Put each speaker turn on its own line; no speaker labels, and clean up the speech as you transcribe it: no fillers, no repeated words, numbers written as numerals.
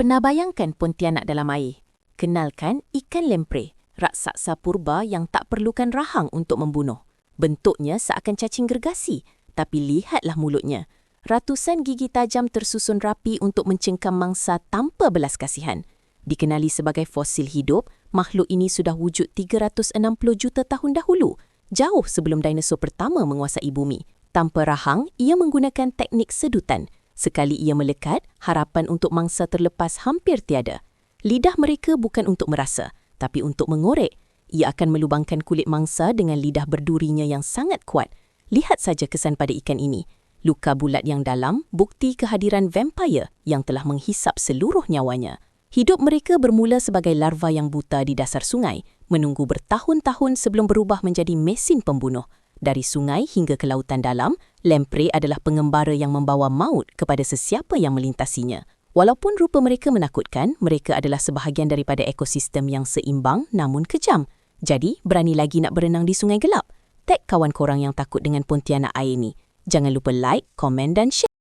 Pernah bayangkan pontianak dalam air? Kenalkan ikan lemprey, raksasa purba yang tak perlukan rahang untuk membunuh. Bentuknya seakan cacing gergasi, tapi lihatlah mulutnya. Ratusan gigi tajam tersusun rapi untuk mencengkam mangsa tanpa belas kasihan. Dikenali sebagai fosil hidup, makhluk ini sudah wujud 360 juta tahun dahulu, jauh sebelum dinosaur pertama menguasai bumi. Tanpa rahang, ia menggunakan teknik sedutan. Sekali ia melekat, harapan untuk mangsa terlepas hampir tiada. Lidah mereka bukan untuk merasa, tapi untuk mengorek. Ia akan melubangkan kulit mangsa dengan lidah berdurinya yang sangat kuat. Lihat saja kesan pada ikan ini. Luka bulat yang dalam, bukti kehadiran vampire yang telah menghisap seluruh nyawanya. Hidup mereka bermula sebagai larva yang buta di dasar sungai, menunggu bertahun-tahun sebelum berubah menjadi mesin pembunuh. Dari sungai hingga ke lautan dalam, lemprey adalah pengembara yang membawa maut kepada sesiapa yang melintasinya. Walaupun rupa mereka menakutkan, mereka adalah sebahagian daripada ekosistem yang seimbang namun kejam. Jadi, berani lagi nak berenang di sungai gelap? Tag kawan korang yang takut dengan pontianak air ni. Jangan lupa like, komen dan share.